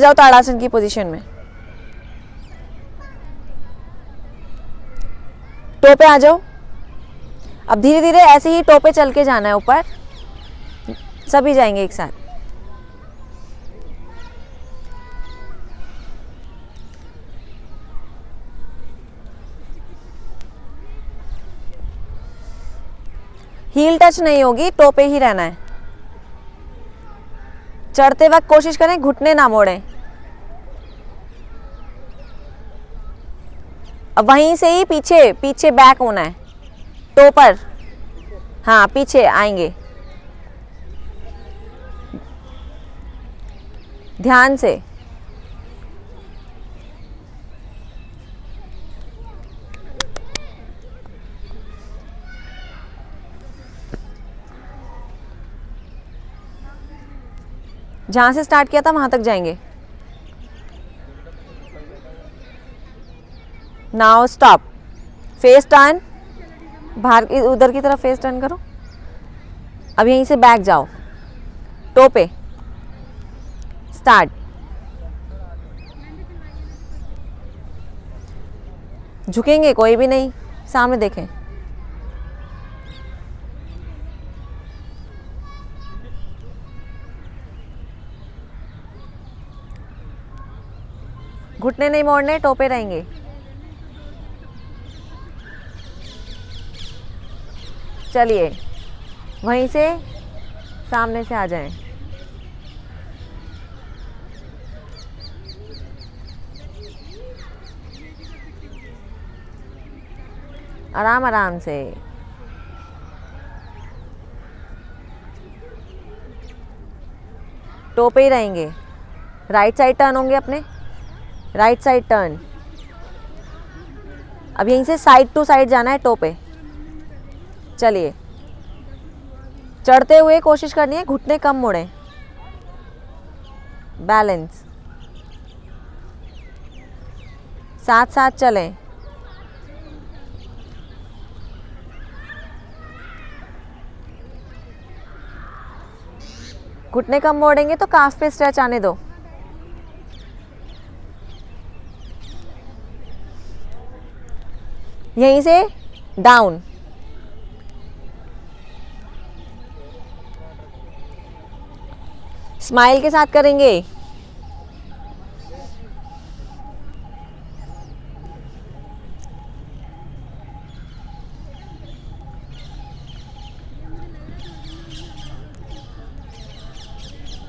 जाओ ताड़ासन की पोजीशन में, टो पे आ जाओ। अब धीरे धीरे ऐसे ही टो पे चल के जाना है ऊपर, सभी जाएंगे एक साथ। हील टच नहीं होगी, टो पे ही रहना है। चढ़ते वक्त कोशिश करें घुटने ना मोड़ें। अब वहीं से ही पीछे पीछे बैक होना है, टो पर, हाँ पीछे आएंगे ध्यान से। जहां से स्टार्ट किया था वहां तक जाएंगे। नाउ स्टॉप, फेस टर्न, बाहर उधर की तरफ फेस टर्न करो। अब यहीं से बैक जाओ, टो पे, स्टार्ट। झुकेंगे कोई भी नहीं, सामने देखें। घुटने नहीं मोड़ने, टो पे रहेंगे। चलिए वहीं से सामने से आ जाएं। आराम आराम से। टो पे ही रहेंगे। राइट साइड टर्न होंगे अपने, राइट साइड टर्न। अब यहीं से साइड टू साइड जाना है टो पे। चलिए चढ़ते हुए कोशिश करनी है घुटने कम मोड़ें, बैलेंस, साथ साथ चलें। घुटने कम मोड़ेंगे तो काफ पे स्ट्रेच आने दो। यहीं से डाउन, स्माइल के साथ करेंगे।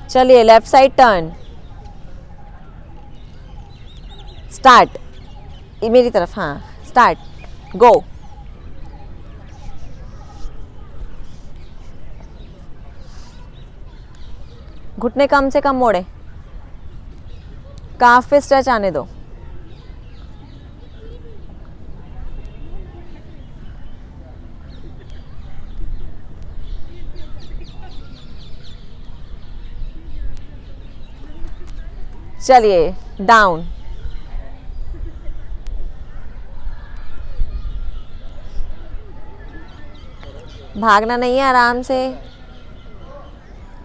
चलिए लेफ्ट साइड टर्न, स्टार्ट। मेरी तरफ, हाँ स्टार्ट, गो। घुटने कम से कम मोड़े, काफ पे स्ट्रेच आने दो। चलिए डाउन, भागना नहीं है, आराम से।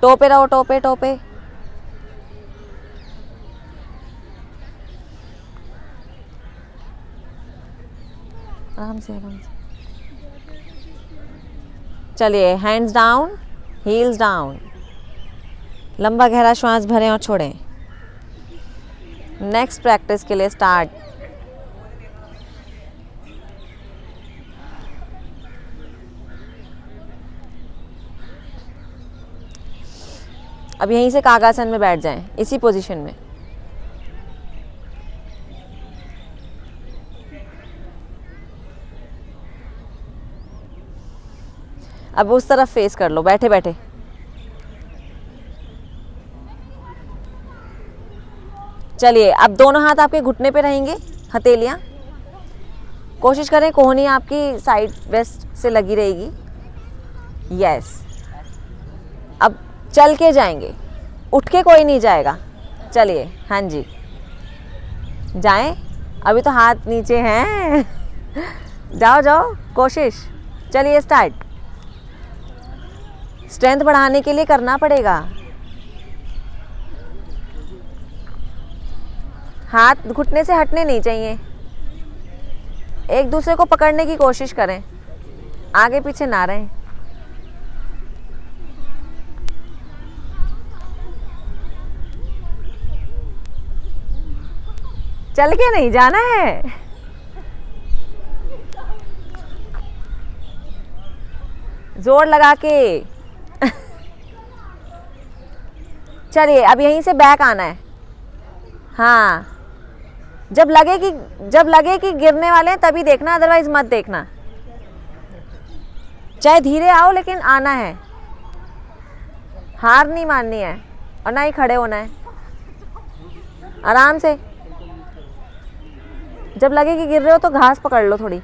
टो पे रहो, टो पे, टो पे। आराम से, आराम से। चलिए हैंड्स डाउन, हील्स डाउन। लंबा गहरा श्वास भरें और छोड़ें। नेक्स्ट प्रैक्टिस के लिए स्टार्ट। अब यहीं से कागासन में बैठ जाएं, इसी पोजीशन में। अब उस तरफ फेस कर लो बैठे बैठे। चलिए अब दोनों हाथ आपके घुटने पे रहेंगे, हथेलियां। कोशिश करें कोहनी आपकी साइड वेस्ट से लगी रहेगी। यस। अब चल के जाएंगे, उठ के कोई नहीं जाएगा। चलिए, हाँ जी जाएं। अभी तो हाथ नीचे हैं। जाओ जाओ, कोशिश। चलिए स्टार्ट। स्ट्रेंथ बढ़ाने के लिए करना पड़ेगा। हाथ घुटने से हटने नहीं चाहिए, एक दूसरे को पकड़ने की कोशिश करें, आगे पीछे ना रहें। चल के नहीं जाना है, जोर लगा के। चलिए अब यहीं से बैक आना है। हाँ, जब लगे कि गिरने वाले हैं तभी देखना, अदरवाइज मत देखना। चाहे धीरे आओ लेकिन आना है, हार नहीं माननी है और ना ही खड़े होना है। आराम से, जब लगे कि गिर रहे हो तो घास पकड़ लो थोड़ी।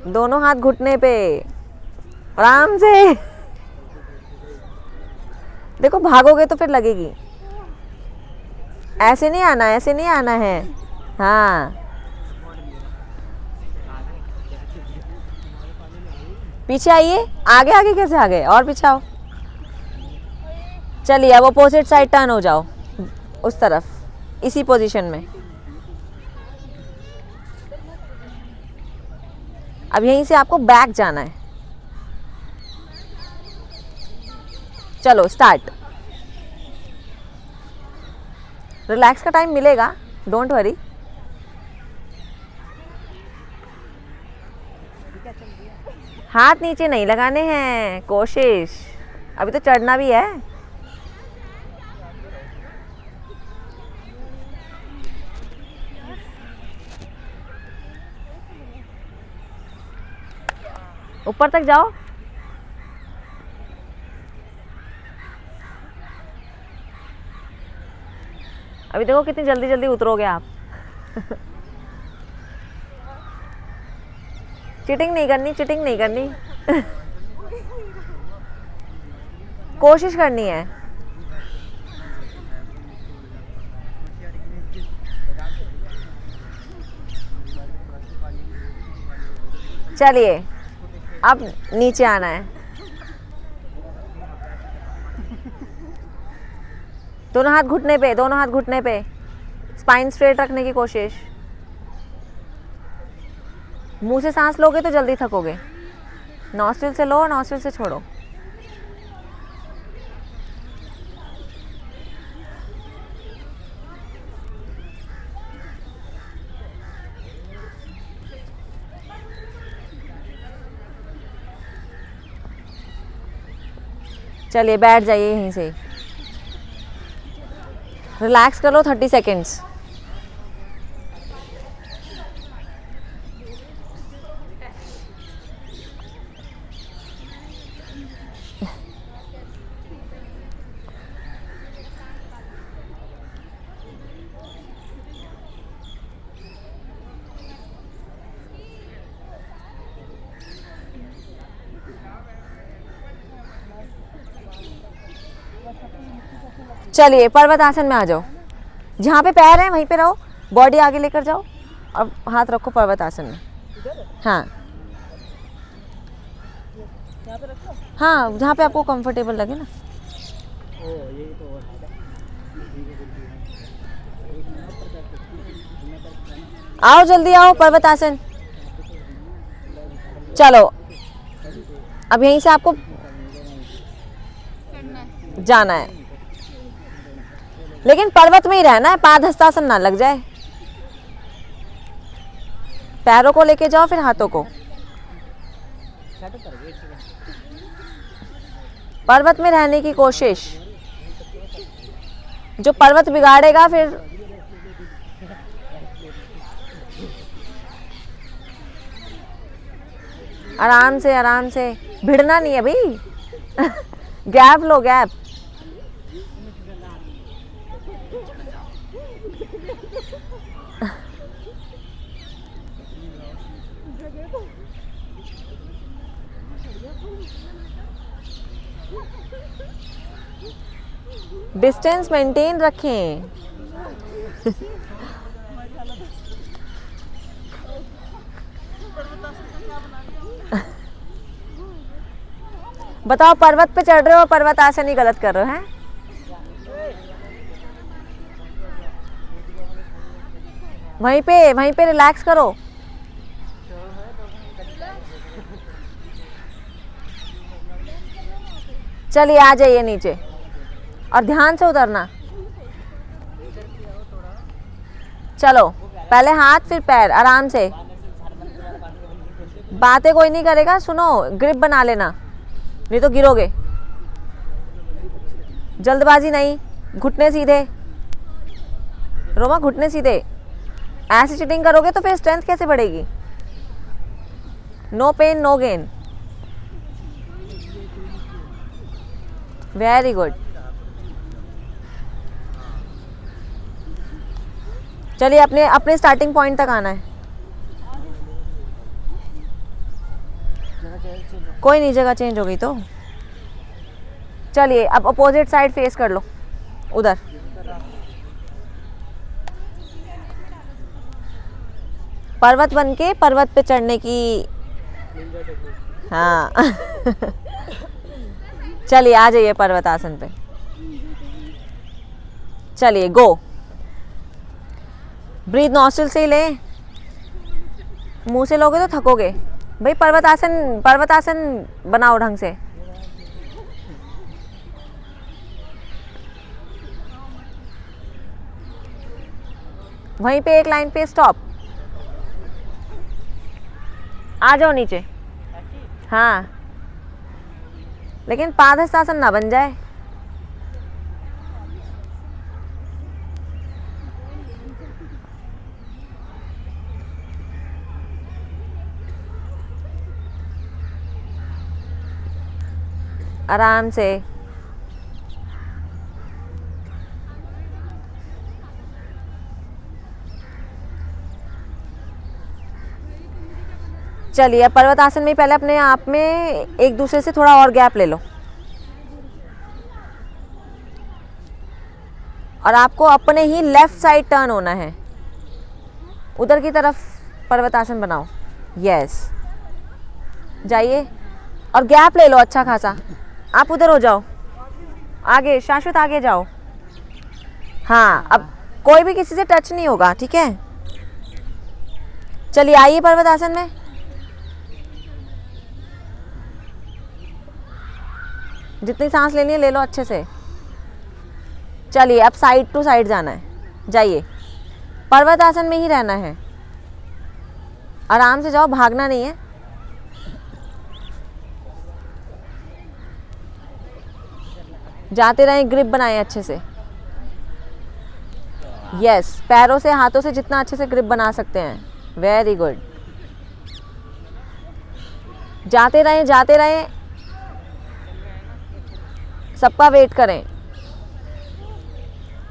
दोनों हाथ घुटने पे, आराम से। देखो भागोगे तो फिर लगेगी। ऐसे नहीं आना, ऐसे नहीं आना है। हाँ, पीछे आइए, आगे आगे कैसे आ गए, और पीछे आओ। चलिए अब अपोजिट साइड टर्न हो जाओ, उस तरफ, इसी पोजीशन में। अब यहीं से आपको बैक जाना है। चलो स्टार्ट। रिलैक्स का टाइम मिलेगा, डोंट वरी। हाथ नीचे नहीं लगाने हैं, कोशिश, अभी तो चढ़ना भी है। ऊपर तक जाओ। अभी देखो कितनी जल्दी जल्दी उतरोगे आप। चीटिंग नहीं करनी, चीटिंग नहीं करनी। कोशिश करनी है। चलिए अब नीचे आना है। दोनों हाथ घुटने पे, दोनों हाथ घुटने पे, स्पाइन स्ट्रेट रखने की कोशिश। मुंह से सांस लोगे तो जल्दी थकोगे। नॉस्ट्रिल से लो, नॉस्ट्रिल से छोड़ो। चलिए बैठ जाइए यहीं से, रिलैक्स कर लो 30 सेकेंड्स। चलिए पर्वत आसन में आ जाओ। जहाँ पे पैर है वहीं पे रहो, बॉडी आगे लेकर जाओ और हाथ रखो पर्वत आसन में। हाँ हाँ, जहाँ पे आपको कंफर्टेबल लगे ना। आओ जल्दी आओ, पर्वत आसन। चलो अब यहीं से आपको जाना है, लेकिन पर्वत में ही रहना है, पादहस्तासन ना लग जाए। पैरों को लेके जाओ, फिर हाथों को। पर्वत में रहने की कोशिश। जो पर्वत बिगाड़ेगा फिर आराम से, भिड़ना नहीं है भाई। गैप लो, गैप। डिस्टेंस मेंटेन रखें। बताओ, पर्वत पे चढ़ रहे हो और पर्वत आसन ही गलत कर रहे हो हैं? वहीं पे रिलैक्स करो। चलिए आ जाइए नीचे और ध्यान से उतरना। चलो पहले हाथ फिर पैर, आराम से। बातें कोई नहीं करेगा, सुनो, ग्रिप बना लेना नहीं तो गिरोगे। जल्दबाजी नहीं, घुटने सीधे रोमा, घुटने सीधे। ऐसे चीटिंग करोगे तो फिर स्ट्रेंथ कैसे बढ़ेगी? No pain no gain. Very good. चलिए अपने अपने स्टार्टिंग पॉइंट तक आना है। कोई नहीं, जगह चेंज हो गई तो। चलिए अब अपोजिट साइड फेस कर लो, उधर। पर्वत बन के पर्वत पे चढ़ने की। हाँ चलिए आ जाइए पर्वत आसन पे। चलिए गो। ब्रीथ नॉस्ट्रिल से ही ले, मुंह से लोगे तो थकोगे भाई। पर्वत आसन बनाओ ढंग से। वहीं पे एक लाइन पे स्टॉप। आ जाओ नीचे। हाँ, लेकिन पादहस्तासन ना बन जाए। आराम से। चलिए पर्वत आसन में पहले अपने आप में एक दूसरे से थोड़ा और गैप ले लो और आपको अपने ही लेफ्ट साइड टर्न होना है, उधर की तरफ पर्वत आसन बनाओ। यस, जाइए और गैप ले लो अच्छा खासा। आप उधर हो जाओ, आगे शाश्वत, आगे जाओ। हाँ, अब कोई भी किसी से टच नहीं होगा, ठीक है? चलिए आइए पर्वत आसन में। जितनी सांस लेनी है ले लो अच्छे से। चलिए अब साइड टू साइड जाना है, जाइए। पर्वत आसन में ही रहना है, आराम से जाओ, भागना नहीं है। जाते रहें, ग्रिप बनाएं अच्छे से। यस, पैरों से हाथों से जितना अच्छे से ग्रिप बना सकते हैं। Very good. जाते रहें, जाते रहें, सबका वेट करें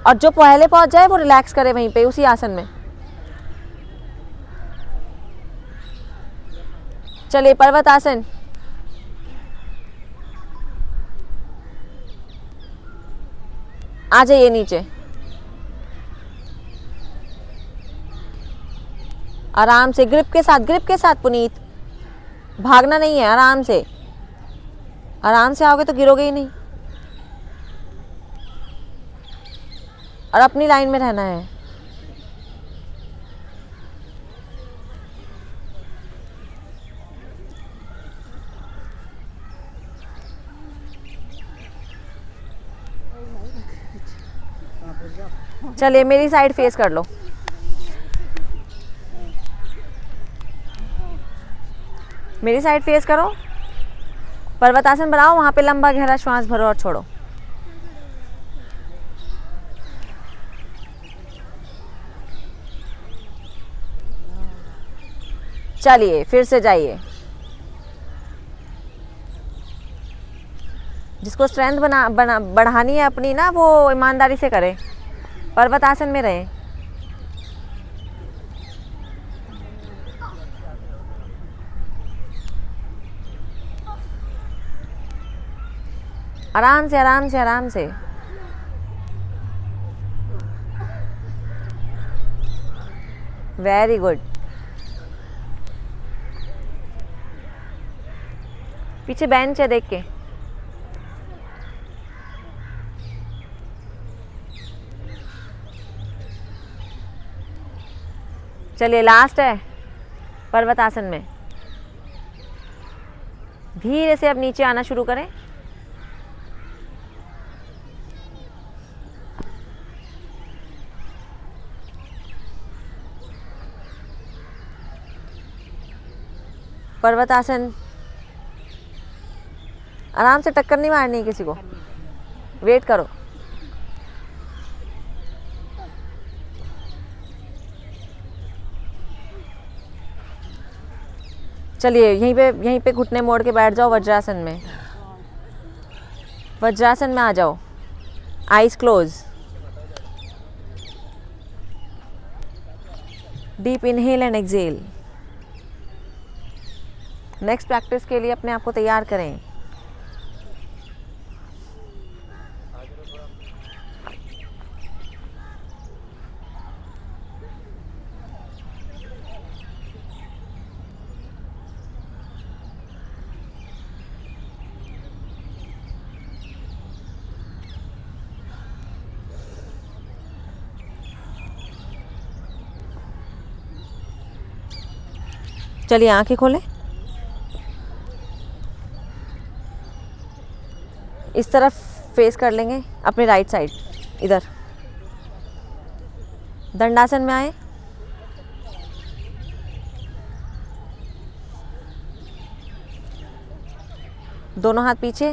और जो पहले पहुंच जाए वो रिलैक्स करे वहीं पे उसी आसन में। चलिए पर्वत आसन। आ जाइए नीचे, आराम से, ग्रिप के साथ पुनीत। भागना नहीं है, आराम से। आराम से आओगे तो गिरोगे ही नहीं और अपनी लाइन में रहना है। चलिए मेरी साइड फेस कर लो। मेरी साइड फेस करो, पर्वत आसन बनाओ, वहां पे लंबा गहरा श्वास भरो और छोड़ो। चलिए फिर से जाइए। जिसको स्ट्रेंथ बढ़ानी है अपनी ना, वो ईमानदारी से करे, पर्वत आसन में रहे। आराम से, आराम से, आराम से। Very good. पीछे बेंच है, देख के। चलिए लास्ट है पर्वत आसन में। धीरे से अब नीचे आना शुरू करें। पर्वत आसन, आराम से, टक्कर नहीं मारनी है किसी को, वेट करो। चलिए यहीं पे घुटने मोड़ के बैठ जाओ वज्रासन में। वज्रासन में आ जाओ, eyes close. Deep inhale and exhale. Next practice के लिए अपने आप को तैयार करें। चलिए आंखें खोलें। इस तरफ फेस कर लेंगे अपने राइट साइड, इधर। दंडासन में आए। दोनों हाथ पीछे।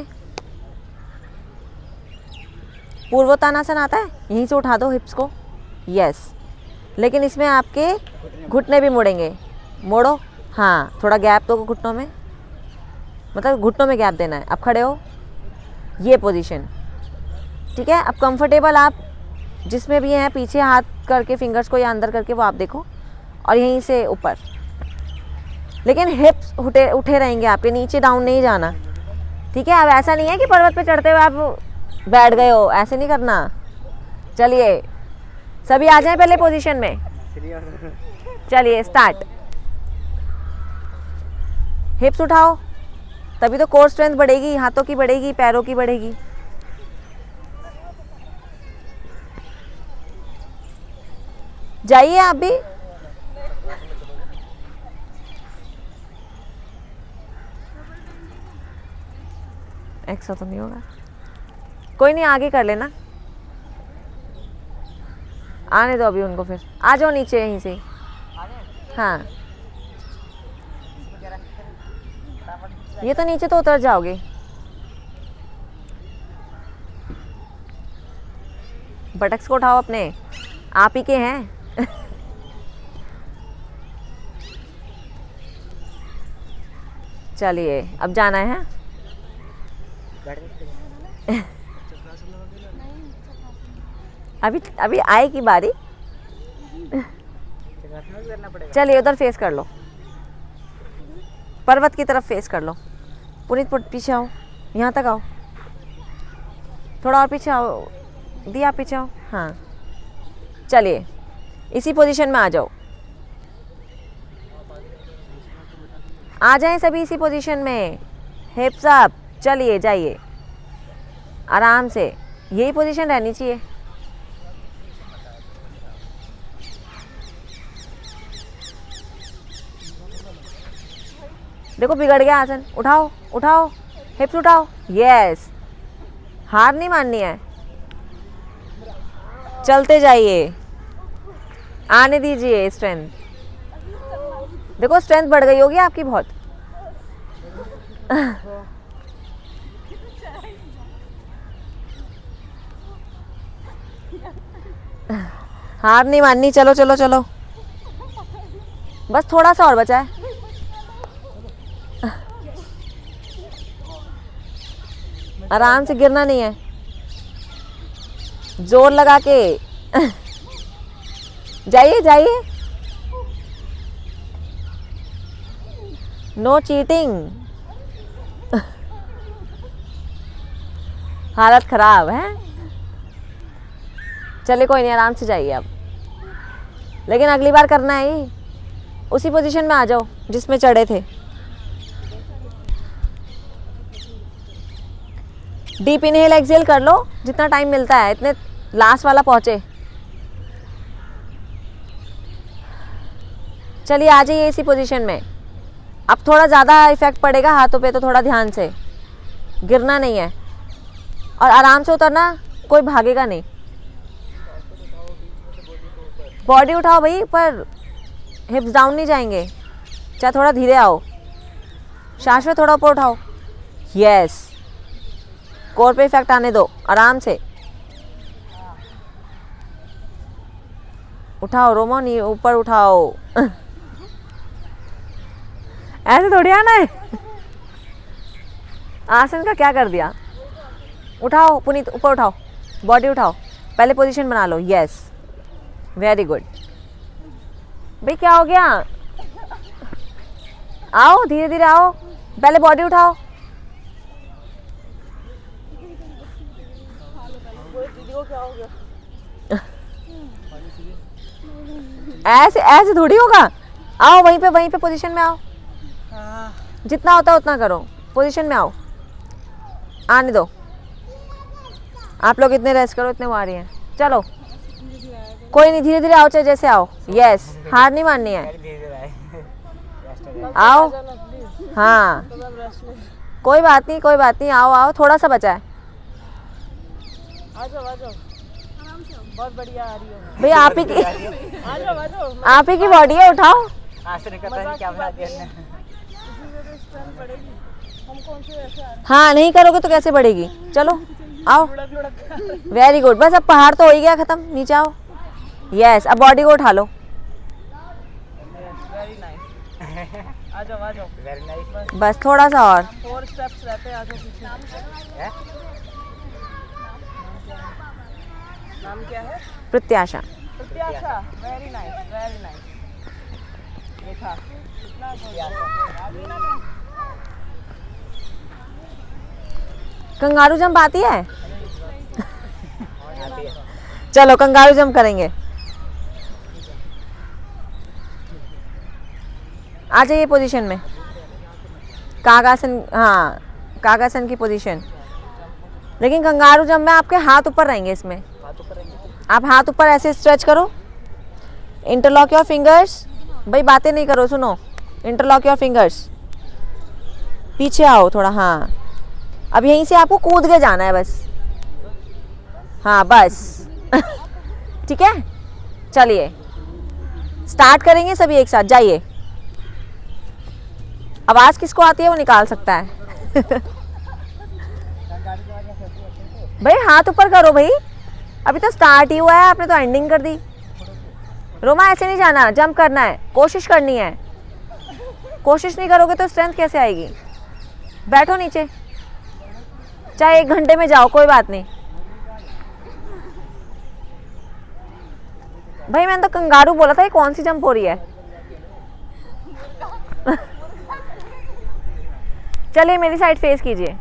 पूर्वोत्तानासन आता है, यहीं से उठा दो हिप्स को। यस, लेकिन इसमें आपके घुटने भी मुड़ेंगे। मोड़ो, हाँ, थोड़ा गैप दो घुटनों में, मतलब घुटनों में गैप देना है। अब खड़े हो, ये पोजीशन, ठीक है। अब कंफर्टेबल आप जिसमें भी हैं, पीछे हाथ करके फिंगर्स को या अंदर करके वो आप देखो, और यहीं से ऊपर। लेकिन हिप्स उठे रहेंगे आपके, नीचे डाउन नहीं जाना, ठीक है। अब ऐसा नहीं है कि पर्वत पे चढ़ते हुए आप बैठ गए हो, ऐसे नहीं करना। चलिए सभी आ जाएं पहले पोजीशन में। चलिए स्टार्ट। हिप्स उठाओ, तभी तो कोर स्ट्रेंथ बढ़ेगी, हाथों की बढ़ेगी, पैरों की बढ़ेगी। जाइए आप भी। एक्सा तो नहीं होगा, कोई नहीं, आगे कर लेना। आने दो अभी उनको, फिर आ जाओ नीचे यहीं से। हाँ, ये तो नीचे तो उतर जाओगे। बटक्स को उठाओ अपने, आप ही के हैं। चलिए अब जाना है। अभी आएगी बारी। चलिए उधर फेस कर लो, पर्वत की तरफ फेस कर लो। पुनीत पीछे आओ, यहाँ तक आओ, थोड़ा और पीछे आओ। दिया पीछे आओ, हाँ। चलिए इसी पोजीशन में आ जाओ, आ जाएं सभी इसी पोजीशन में। हिप्स अप, चलिए जाइए आराम से, यही पोजीशन रहनी चाहिए। देखो बिगड़ गया आसन, उठाओ उठाओ, हिप्स उठाओ। यस, हार नहीं माननी है, चलते जाइए, आने दीजिए स्ट्रेंथ। देखो स्ट्रेंथ बढ़ गई होगी आपकी बहुत। हार नहीं माननी, चलो चलो चलो, बस थोड़ा सा और बचा है। आराम से, गिरना नहीं है, जोर लगा के। जाइए जाइए, नो चीटिंग। हालत खराब है। चलिए कोई नहीं, आराम से जाइए अब, लेकिन अगली बार करना है ही उसी पोजीशन में आ जाओ जिसमें चढ़े थे। डीप इनहेल एक्सहेल कर लो जितना टाइम मिलता है, इतने लास्ट वाला पहुंचे। चलिए आ जाइए इसी पोजीशन में। अब थोड़ा ज़्यादा इफेक्ट पड़ेगा हाथों पे, तो थोड़ा ध्यान से, गिरना नहीं है और आराम से उतरना, कोई भागेगा नहीं। बॉडी उठाओ भाई, पर हिप्स डाउन नहीं जाएंगे, चाहे थोड़ा धीरे आओ। सांस में थोड़ा ऊपर उठाओ, यस। कोर पे इफेक्ट आने दो, आराम से उठाओ। रोमो नहीं, ऊपर उठाओ। ऐसे थोड़ी आना है। आसन का क्या कर दिया। उठाओ पुनीत, ऊपर उठाओ, बॉडी उठाओ, पहले पोजीशन बना लो, यस, वेरी गुड। भाई क्या हो गया, आओ धीरे धीरे आओ, पहले बॉडी उठाओ। ऐसे ऐसे थोड़ी होगा, आओ वहीं पे पोजीशन में आओ, जितना होता है उतना करो, पोजीशन में आओ, आने दो। आप लोग इतने रेस्ट करो, इतने वो आ रही हैं, चलो कोई नहीं, धीरे धीरे आओ, चाहे जैसे आओ, यस, हार नहीं माननी है, आओ। हाँ कोई बात नहीं, कोई बात नहीं, आओ आओ, थोड़ा सा बचा है। आ जाओ, बहुत बढ़िया आ रही है भाई, आप ही की आ जाओ आप ही की बॉडी है, उठाओ। हम कौन से ऐसे आ रहे हाँ नहीं करोगे तो कैसे बढ़ेगी, चलो आओ, हैं। Very good. बस अब पहाड़ तो हो ही गया खत्म, नीचे आओ, यस। अब बॉडी को उठा लो, वेरी नाइस, आ जाओ वेरी नाइस। बस थोड़ा सा और, 4 स्टेप्स रहते हैं, आ जाओ पीछे। नाम क्या है? प्रत्याशा। प्रत्याशा, वेरी नाइस। देखा कितना कंगारू जंप आती है? चलो कंगारू जंप करेंगे, आ जाइए पोजीशन में, कागासन, हाँ कागासन की पोजीशन। लेकिन कंगारू जंप में आपके हाथ ऊपर रहेंगे, इसमें आप हाथ ऊपर ऐसे स्ट्रेच करो, इंटरलॉक योर फिंगर्स। भाई बातें नहीं करो, सुनो, इंटरलॉक योर फिंगर्स, पीछे आओ थोड़ा, हाँ। अब यहीं से आपको कूद के जाना है बस, हाँ बस। ठीक है, चलिए स्टार्ट करेंगे सभी एक साथ, जाइए। आवाज़ किसको आती है वो निकाल सकता है। भाई हाथ ऊपर करो भाई, अभी तो स्टार्ट ही हुआ है, आपने तो एंडिंग कर दी। रोमा ऐसे नहीं जाना, जंप करना है, कोशिश करनी है। कोशिश नहीं करोगे तो स्ट्रेंथ कैसे आएगी। बैठो नीचे, चाहे 1 घंटे में जाओ, कोई बात नहीं। भाई मैंने तो कंगारू बोला था, ये कौन सी जंप हो रही है। चलिए मेरी साइड फेस कीजिए,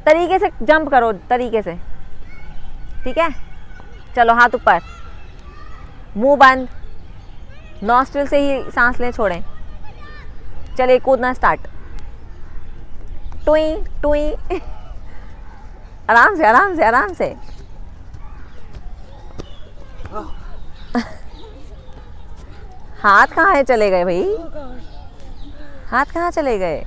तरीके से जंप करो, तरीके से, ठीक है। चलो हाथ ऊपर, मुंह बंद, नॉस्ट्रिल से ही सांस लें, छोड़ें। चलिए कूदना स्टार्ट, टुई टुई, आराम से आराम से आराम से। हाथ कहाँ चले गए भाई, हाथ कहाँ चले गए।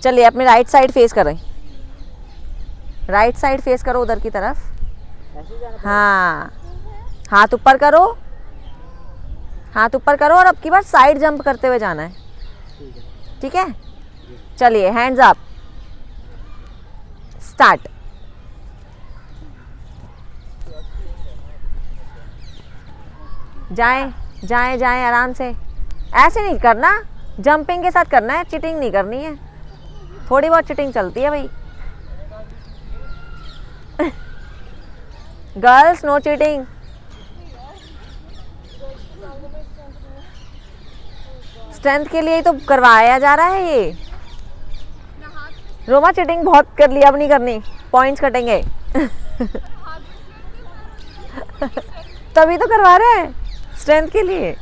चलिए अपने राइट साइड फेस करें, राइट साइड फेस करो उधर की तरफ। हाँ हाथ ऊपर करो, हाथ ऊपर करो, और अब की बार साइड जंप करते हुए जाना है, ठीक है। चलिए हैंड्स अप, स्टार्ट। जाएं जाएं जाएं आराम से, ऐसे नहीं करना, जंपिंग के साथ करना है, चीटिंग नहीं करनी है। थोड़ी बहुत चीटिंग चलती है भाई। Girls no cheating. स्ट्रेंथ के लिए ही तो करवाया जा रहा है ये। रोमा चीटिंग बहुत कर लिया, अब नहीं करनी, पॉइंट्स कटेंगे। तभी तो करवा रहे हैं, स्ट्रेंथ के लिए।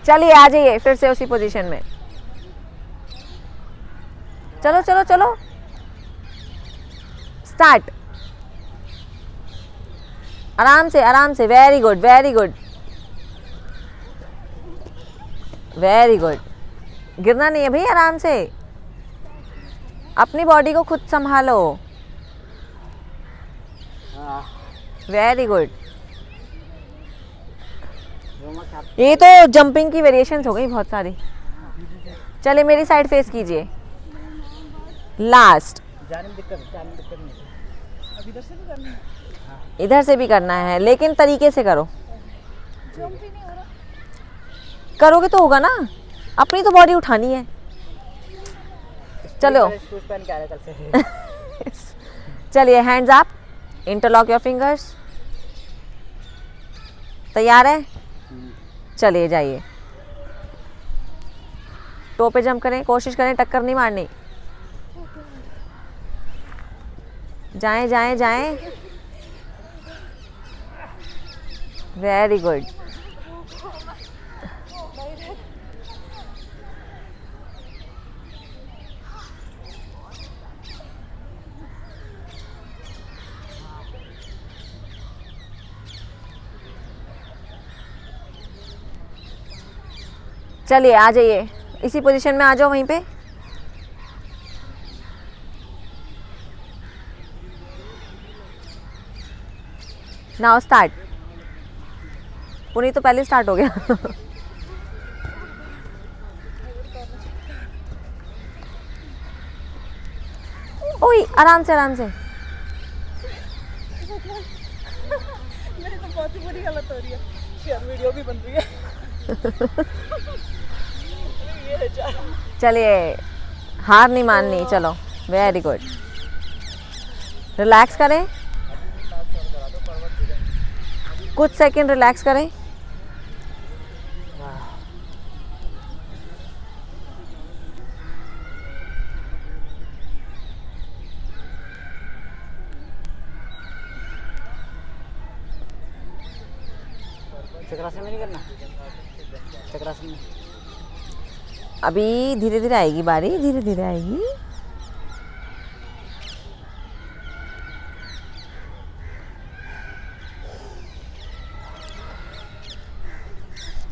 चलिए आ जाइए फिर से उसी पोजीशन में, चलो चलो चलो, स्टार्ट। आराम से आराम से, very good very good very good. गिरना नहीं है भाई, आराम से, अपनी बॉडी को खुद संभालो। हाँ वेरी गुड। रोमा क्या ये तो जंपिंग की वेरिएशंस हो गई बहुत सारी। चलिए मेरी साइड फेस कीजिए। लास्ट, जाने में दिक्कत नहीं। अब इधर से भी करनी है। इधर से भी करना है लेकिन तरीके से करो। जंप ही नहीं हो रहा। करोगे तो होगा ना, अपनी तो बॉडी उठानी है। चलो शूज पहन के आ रहे कल से। चलिए hands up, interlock your fingers. तैयार है? चलिए जाइए, टो पे जंप करें, कोशिश करें टक्कर नहीं मारनी। जाएं जाएं जाएं, वेरी गुड। चलिए आ जाइए, इसी पोजीशन में आ जाओ वहीं पे। Now start. पुनी तो पहले स्टार्ट हो गया। ओए आराम से आराम से। मेरी तो बहुत ही बुरी हालत हो रही है। शेयर वीडियो भी बन रही है। ये जा। चलिए हार नहीं माननी, चलो वेरी गुड। रिलैक्स करें, कुछ सेकंड रिलैक्स करें। चक्रासन में नहीं करना, चक्रासन में अभी धीरे धीरे आएगी बारी, धीरे धीरे आएगी।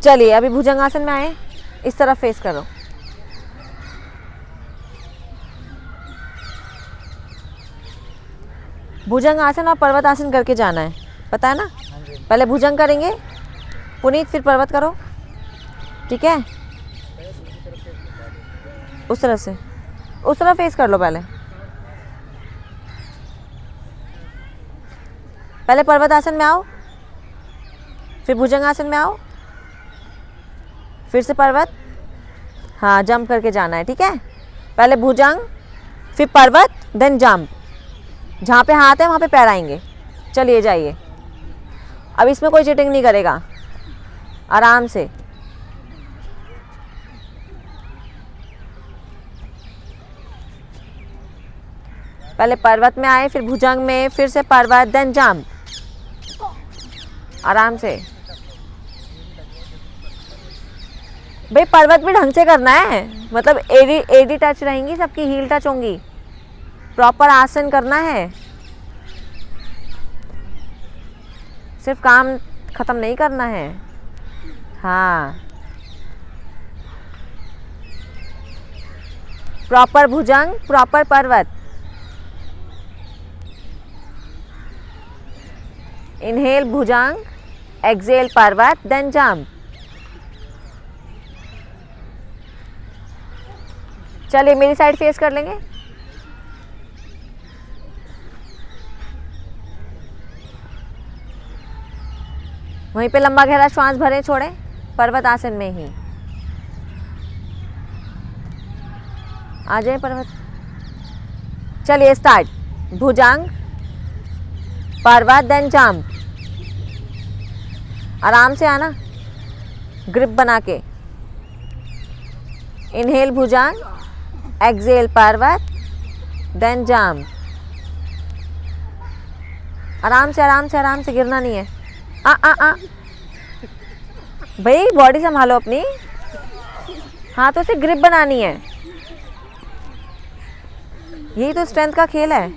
चलिए अभी भुजंगासन में आए, इस तरफ फेस करो। भुजंगासन और पर्वतासन करके जाना है, पता है ना? पहले भुजंग करेंगे पुनीत, फिर पर्वत करो, ठीक है? उस तरफ से, उस तरफ फेस कर लो। पहले पहले पर्वतासन में आओ, फिर भुजंगासन में आओ, फिर से पर्वत। हाँ जंप करके जाना है, ठीक है? पहले भुजंग, फिर पर्वत, देन जंप। जहाँ पे हाथ है वहाँ पे पैर आएंगे। चलिए जाइए, अब इसमें कोई चीटिंग नहीं करेगा, आराम से। पहले पर्वत में आए, फिर भुजंग में, फिर से पर्वत, देन जंप। आराम से भाई, पर्वत भी ढंग से करना है, मतलब एडी टच रहेंगी सबकी, हील टच होंगी, प्रॉपर आसन करना है। सिर्फ काम खत्म नहीं करना है। हाँ प्रॉपर भुजंग, प्रॉपर पर्वत। इनहेल भुजंग, एक्सेल पर्वत, देन जंप। चलिए मेरी साइड फेस कर लेंगे। वहीं पे लंबा गहरा श्वास भरें, छोड़ें, पर्वत आसन में ही आ जाए पर्वत। चलिए स्टार्ट। भुजंग, पर्वत, देन जंप। आराम से आना, ग्रिप बना के। इनहेल भुजंग, एक्सेल पर्वत, देन जंप। आराम से आराम से आराम से, गिरना नहीं है। भाई बॉडी संभालो अपनी, हाथों से ग्रिप बनानी है, यही तो स्ट्रेंथ का खेल है।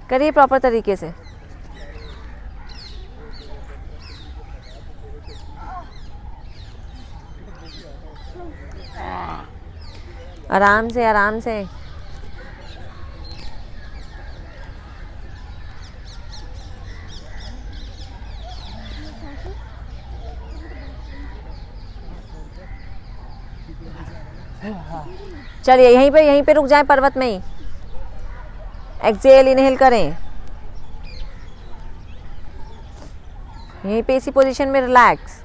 करिए प्रॉपर तरीके से। आराम से आराम से। चलिए यहीं पे रुक जाएं, पर्वत में ही। एक्सेल इनहेल करें, यहीं पे इसी पोजीशन में रिलैक्स।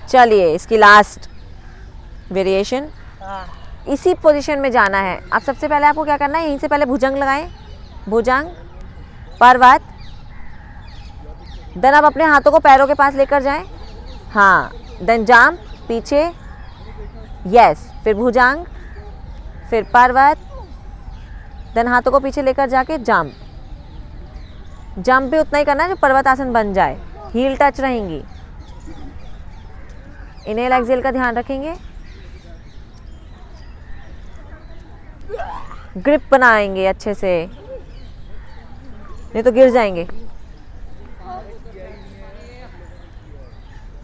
चलिए इसकी लास्ट वेरिएशन, इसी पोजीशन में जाना है। अब सबसे पहले आपको क्या करना है, यहीं से पहले भुजंग लगाएं, भुजंग पर्वत। देन आप अपने हाथों को पैरों के पास लेकर जाएं, हाँ। देन जंप पीछे, यस। फिर भुजंग, फिर पर्वत, देन हाथों को पीछे लेकर जाके जंप। जंप भी उतना ही करना है जो पर्वत आसन बन जाए। हील टच रहेंगी। इनहेल एक्सेल का ध्यान रखेंगे। ग्रिप बनाएंगे अच्छे से, नहीं तो गिर जाएंगे।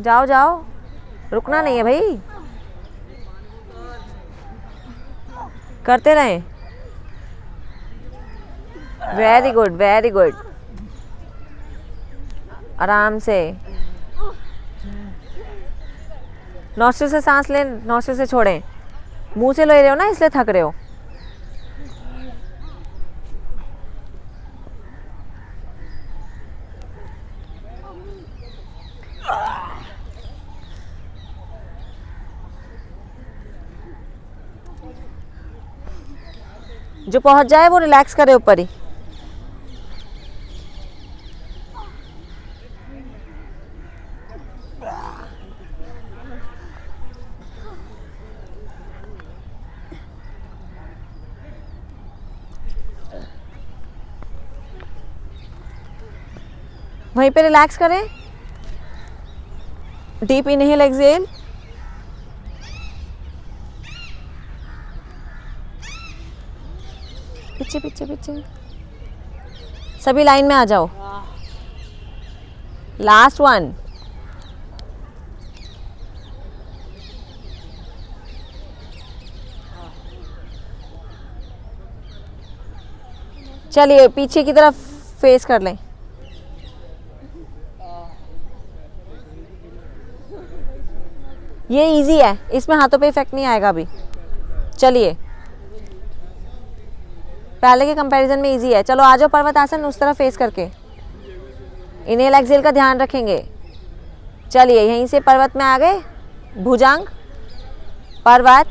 जाओ जाओ, रुकना नहीं है भाई, करते रहें। Very good very good. आराम से नोस्ट्रिल से सांस लें, नोस्ट्रिल से छोड़ें। मुंह से ले रहे हो ना, इसलिए थक रहे हो। जो पहुंच जाए वो रिलैक्स करे ऊपर ही। वहीं पे रिलैक्स करें। डीप इनहेल एक्सेल, पीछे पीछे पीछे। सभी लाइन में आ जाओ। Last one. चलिए पीछे की तरफ फेस कर लें। ये इजी है, इसमें हाथों पे इफेक्ट नहीं आएगा अभी। चलिए पहले के कंपैरिजन में इजी है। चलो आ जाओ पर्वत आसन, उस तरफ फेस करके। इनहेल एक्सेल का ध्यान रखेंगे। चलिए यहीं से पर्वत में आ गए, भुजंग पर्वत,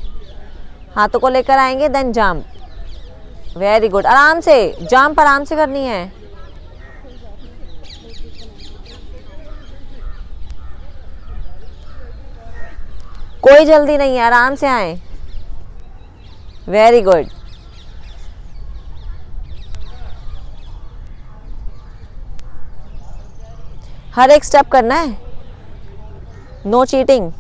हाथों को लेकर आएंगे, देन जंप। Very good. आराम से जंप, आराम से करनी है। कोई जल्दी नहीं है, आराम से आए। Very good. हर एक स्टेप करना है, नो चीटिंग।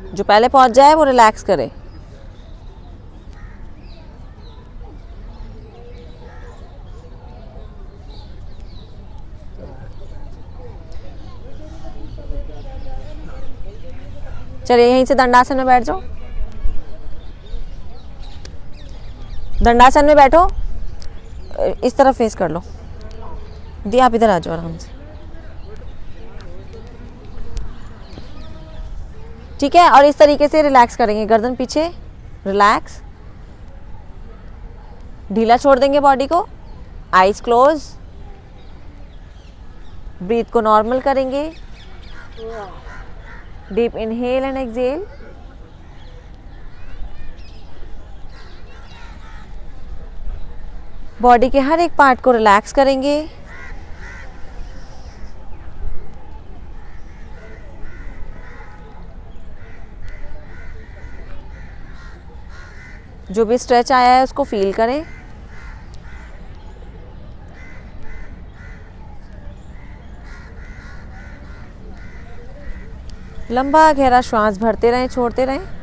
जो पहले पहुंच जाए वो रिलैक्स करे। चलिए यहीं से दंडासन में बैठ जाओ। दंडासन में बैठो, इस तरफ फेस कर लो। दी आप इधर आ जाओ आराम से, ठीक है। और इस तरीके से रिलैक्स करेंगे, गर्दन पीछे, रिलैक्स, ढीला छोड़ देंगे बॉडी को, आईज क्लोज, ब्रीथ को नॉर्मल करेंगे। Deep inhale and exhale. Body के हर एक पार्ट को रिलैक्स करेंगे। जो भी स्ट्रेच आया है उसको फील करें। लंबा गहरा श्वास भरते रहें, छोड़ते रहें।